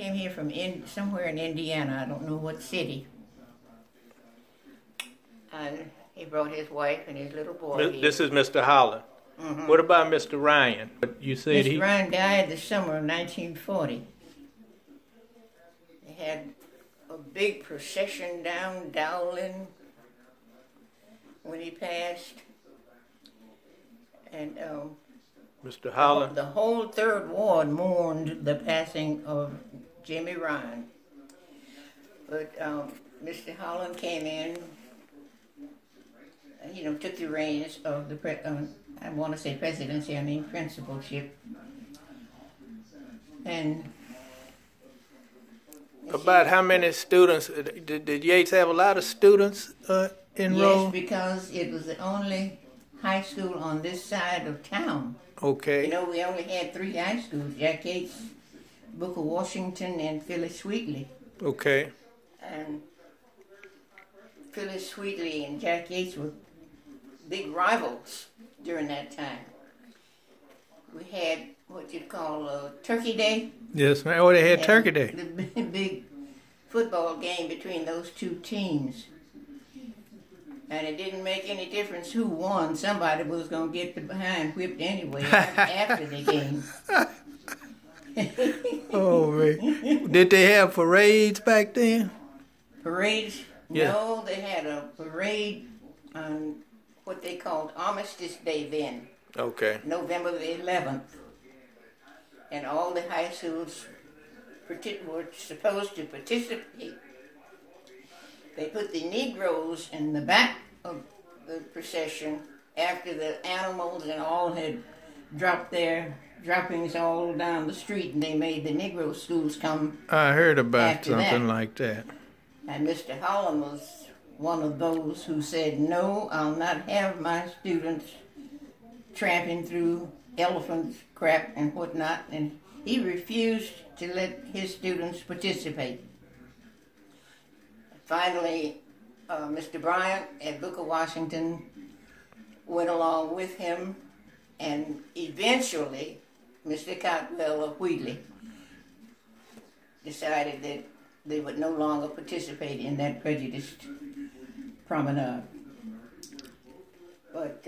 came here from somewhere in Indiana. I don't know what city. And he brought his wife and his little boy. This is Mr. Holland. Mm-hmm. What about Mr. Ryan? You said Mr. Ryan died the summer of 1940. They had a big procession down Dowling when he passed. And Mr. Holland? The whole Third Ward mourned the passing of Jimmy Ryan. But Mr. Holland came in, took the reins of the, I want to say presidency, I mean principalship. And about how many students, did Yates have a lot of students enrolled? Yes, because it was the only high school on this side of town. Okay. We only had 3 high schools, Jack Yates, Booker Washington, and Phyllis Wheatley. Okay. And Phyllis Wheatley and Jack Yates were big rivals during that time. We had what you'd call Turkey Day. Yes, man. Oh, they had Turkey Day. The big football game between those 2 teams. And it didn't make any difference who won. Somebody was going to get the behind whipped anyway after the game. Oh, man. Did they have parades back then? Parades? Yeah. No, they had a parade on what they called Armistice Day then. Okay. November the 11th. And all the high schools were supposed to participate. They put the Negroes in the back of the procession after the animals and all had dropped their droppings all down the street, and they made the Negro schools come. I heard about something like that. And Mr. Holland was one of those who said, no, I'll not have my students tramping through elephant crap and whatnot, and he refused to let his students participate. Finally, Mr. Bryant at Booker Washington went along with him, and eventually Mr. Cotwell of Wheatley decided that they would no longer participate in that prejudiced promenade. But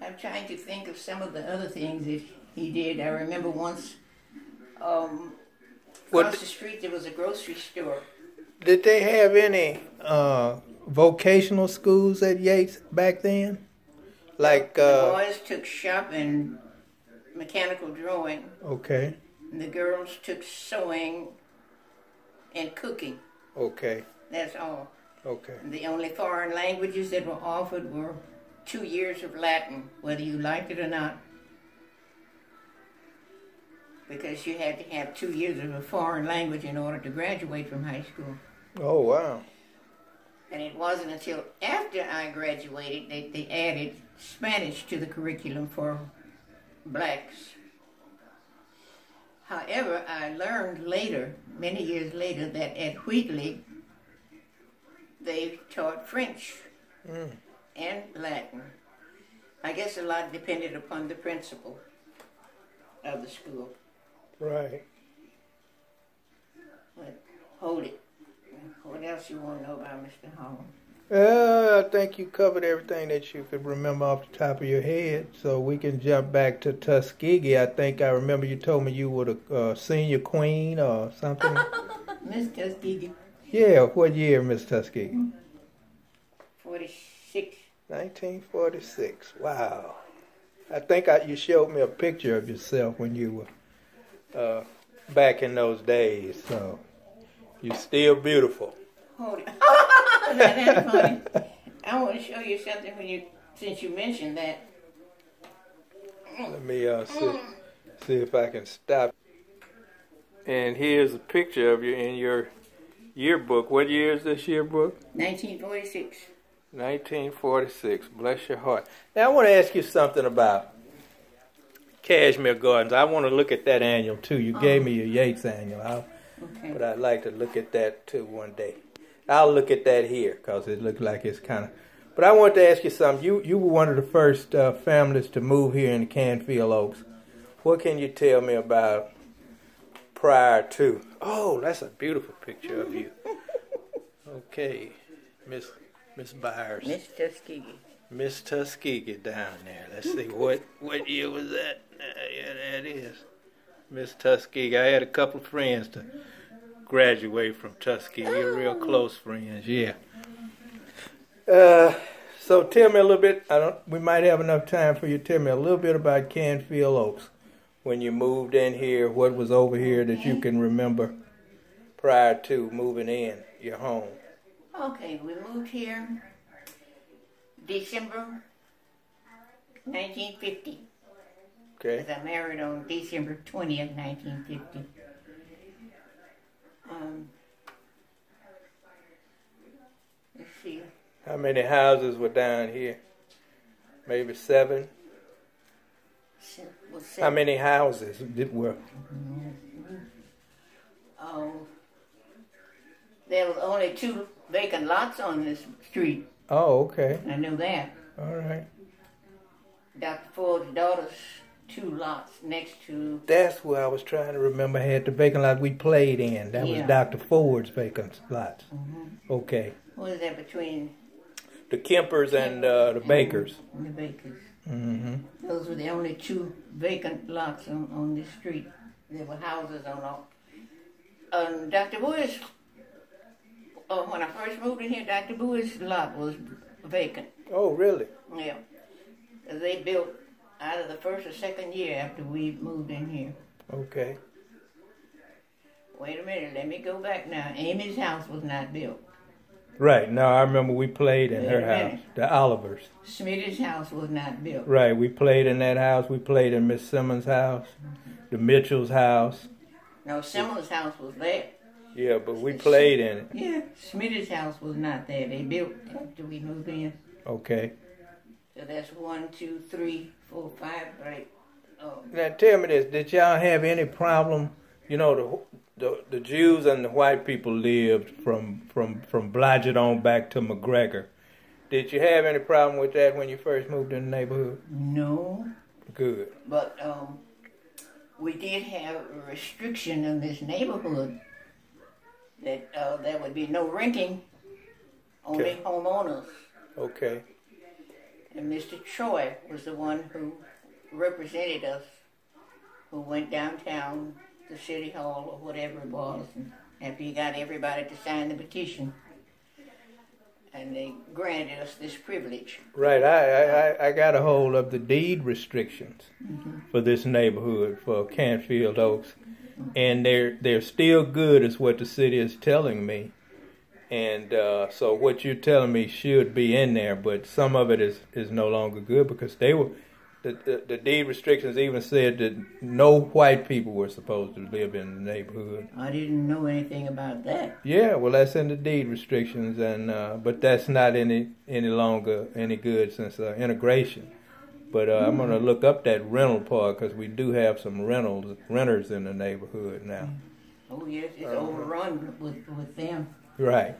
I'm trying to think of some of the other things that he did. I remember once across the street there was a grocery store. Did they have any vocational schools at Yates back then? Like the boys took shop and mechanical drawing. Okay. And the girls took sewing and cooking. Okay. That's all. Okay. And the only foreign languages that were offered were 2 years of Latin, whether you liked it or not. Because you had to have 2 years of a foreign language in order to graduate from high school. Oh, wow. And it wasn't until after I graduated that they added Spanish to the curriculum for blacks. However, I learned later, many years later, that at Wheatley, they taught French and Latin. I guess a lot depended upon the principal of the school. Right. But hold it. What else you want to know about Mr. Holland? I think you covered everything that you could remember off the top of your head, so we can jump back to Tuskegee. I think I remember you told me you were the senior queen or something. Miss Tuskegee. Yeah, what year, Miss Tuskegee? 46. 1946. Wow. I think you showed me a picture of yourself when you were back in those days, so you're still beautiful. Hold it. That's funny. I want to show you something since you mentioned that. Let me see if I can stop. And here's a picture of you in your yearbook. What year is this yearbook? 1946. 1946. Bless your heart. Now I want to ask you something about Cashmere Gardens. I want to look at that annual too. You gave me your Yates annual, okay. But I'd like to look at that too one day. I'll look at that here because it looks like it's kind of... But I want to ask you something. You were one of the first families to move here in Canfield Oaks. What can you tell me about prior to. Oh, that's a beautiful picture of you. Okay, Miss Byers. Miss Tuskegee. Miss Tuskegee down there. Let's see, what year was that? Yeah, that is. Miss Tuskegee. I had a couple of friends to graduate from Tuskegee. Real close friends, yeah. So tell me a little bit. We might have enough time for you to tell me a little bit about Canfield Oaks. When you moved in here, what was over here that you can remember prior to moving in your home? Okay, we moved here December 1950. Okay. Because I married on December 20th, 1950. Let's see. How many houses were down here? Maybe 7? Well, 7. How many houses were? Oh, there was only 2 vacant lots on this street. Oh, okay. I knew that. All right. Dr. Ford's daughter's 2 lots next to... That's where I was trying to remember. Had the vacant lot we played in. That was Dr. Ford's vacant lots. Mm-hmm. Okay. What is that between? The Kempers and the Bakers. And the Bakers. Mm-hmm. Those were the only 2 vacant lots on this street. There were houses on all. Dr. Byers, when I first moved in here, Dr. Byers' lot was vacant. Oh, really? Yeah. They built out of the first or second year after we moved in here. Okay. Wait a minute, let me go back now. Amy's house was not built. Right. No, I remember we played in her house, the Olivers. Smitty's house was not built. Right. We played in that house. We played in Miss Simmons' house, the Mitchell's house. No, Simmons' house was there. Yeah, but we played in it. Yeah, Smitty's house was not there. They built after we moved in. Okay. So that's 1, 2, 3, 4, 5, right? Oh. Now tell me this: did y'all have any problem? You know, the Jews and the white people lived from Blodgett on back to McGregor. Did you have any problem with that when you first moved in the neighborhood? No. Good. But we did have a restriction in this neighborhood that there would be no renting, only homeowners. Okay. And Mr. Troy was the one who represented us, who went downtown to City Hall or whatever it was, and after he got everybody to sign the petition, and they granted us this privilege. Right. I got a hold of the deed restrictions for this neighborhood, for Canfield Oaks, and they're still good, is what the city is telling me. And so what you're telling me should be in there, but some of it is no longer good because they were the deed restrictions even said that no white people were supposed to live in the neighborhood. I didn't know anything about that. Yeah, well, that's in the deed restrictions, and but that's not any longer any good since integration. But I'm going to look up that rental part because we do have some renters in the neighborhood now. Oh yes, it's overrun with them. Right.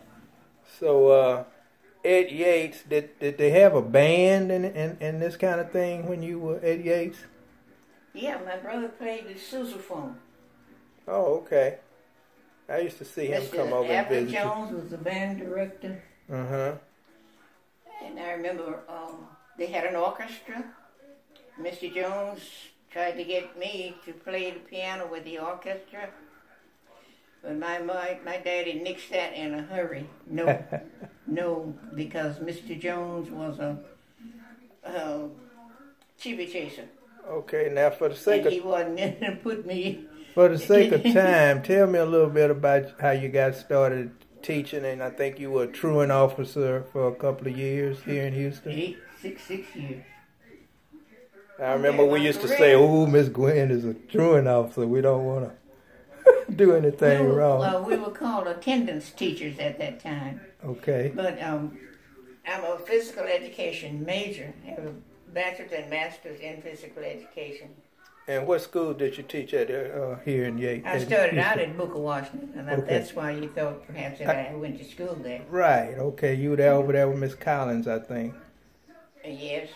So, at Yates, did they have a band and this kind of thing when you were at Yates? Yeah, my brother played the sousaphone. Oh, okay. I used to see him come over and visit. Mr. Jones was the band director. Uh-huh. And I remember they had an orchestra. Mr. Jones tried to get me to play the piano with the orchestra. But my daddy nixed that in a hurry. No, because Mr. Jones was a chippy chaser. Okay, now for the sake and he wasn't in to put me. For the sake of time, tell me a little bit about how you got started teaching, and I think you were a truant officer for a couple of years here in Houston. 6 years. I remember we used to say, "Oh, Miss Gwen is a truant officer. We don't want to do anything wrong." We were called attendance teachers at that time. Okay. But I'm a physical education major. I have a bachelor's and master's in physical education. And what school did you teach at here in Yates? I started out at Booker Washington, and that's why you thought perhaps that I went to school there. Right. Okay. You were there over there with Miss Collins, I think. Yes.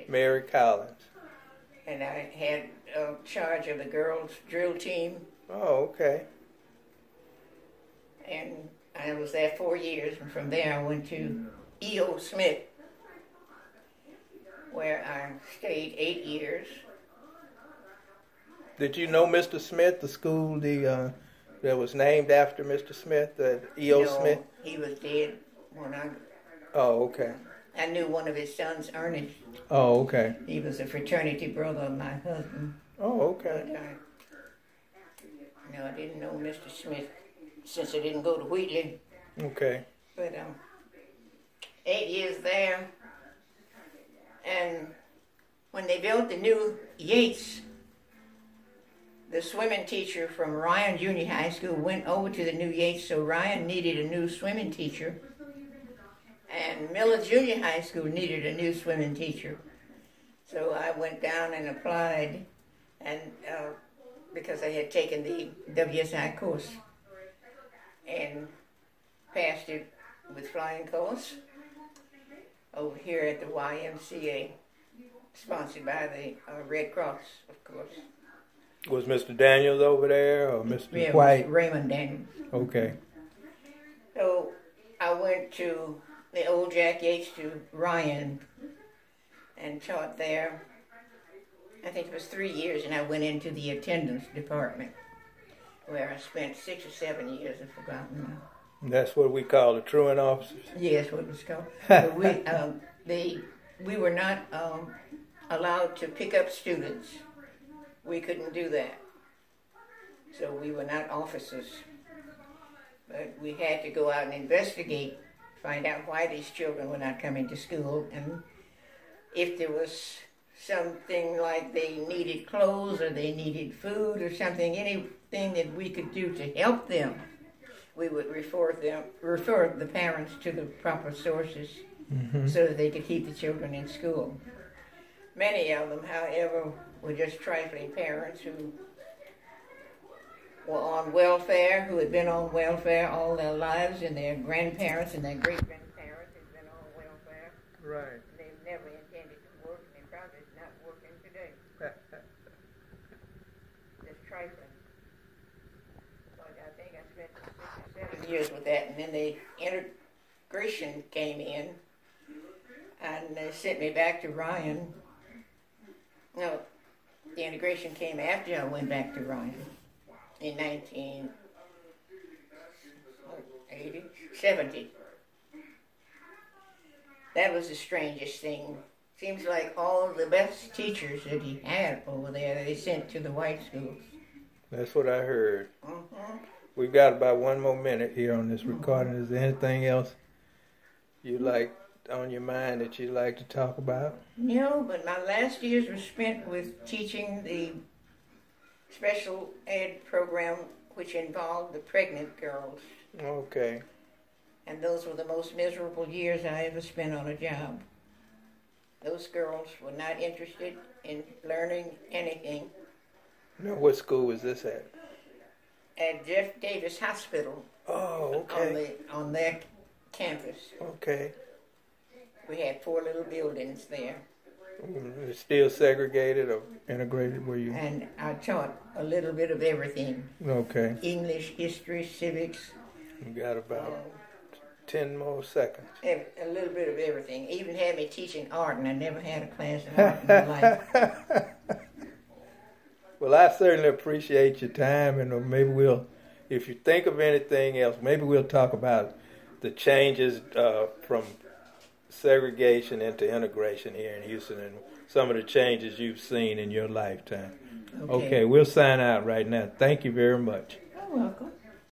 Mary Collins. and I had charge of the girls' drill team. Oh, okay. And I was there 4 years, and from there I went to E.O. Smith, where I stayed 8 years. Did you know Mr. Smith, the school that was named after Mr. Smith, E.O. No, Smith? He was dead when I... Oh, okay. I knew one of his sons, Ernest. Oh, okay. He was a fraternity brother of my husband. Oh, okay. But I didn't know Mr. Smith since I didn't go to Wheatley. Okay. But 8 years there, and when they built the new Yates, the swimming teacher from Ryan Junior High School went over to the new Yates, so Ryan needed a new swimming teacher, and Miller Junior High School needed a new swimming teacher. So I went down and applied, and because I had taken the WSI course and passed it with flying colors over here at the YMCA, sponsored by the Red Cross, of course. Was Mr. Daniels over there or Mr. Yeah, White? Raymond Daniels. Okay. So I went to the old Jack Yates to Ryan and taught there. I think it was 3 years, and I went into the attendance department where I spent 6 or 7 years. I've forgotten now. That's what we call the truant officers? Yes, what it was called. But we were not allowed to pick up students. We couldn't do that. So we were not officers. But we had to go out and investigate, find out why these children were not coming to school, and if there was something like they needed clothes or they needed food or something, anything that we could do to help them, we would refer the parents to the proper sources so that they could keep the children in school. Many of them, however, were just trifling parents who were on welfare, who had been on welfare all their lives, and their grandparents and their great-grandparents had been on welfare. Right. They never intended to work, and probably not working today. Just trifling. But I think I spent 6 or 7 years with that, and then the integration came in, and they sent me back to Ryan. No, the integration came after I went back to Ryan in 1970. That was the strangest thing. Seems like all the best teachers that he had over there, they sent to the white schools. That's what I heard. We've got about 1 more minute here on this recording. Is there anything else you like on your mind that you'd like to talk about? No, but my last years were spent with teaching the special ed program, which involved the pregnant girls. Okay. And those were the most miserable years I ever spent on a job. Those girls were not interested in learning anything. Now, what school was this at? At Jeff Davis Hospital. Oh, okay. On their campus. Okay. We had 4 little buildings there. It's still segregated or integrated, were you? And I taught a little bit of everything. Okay. English, history, civics. You got about 10 more seconds. A little bit of everything. Even had me teaching art, and I never had a class in art in my life. Well, I certainly appreciate your time, and maybe we'll, if you think of anything else, maybe we'll talk about the changes from segregation into integration here in Houston and some of the changes you've seen in your lifetime. Okay, we'll sign out right now. Thank you very much. You're welcome.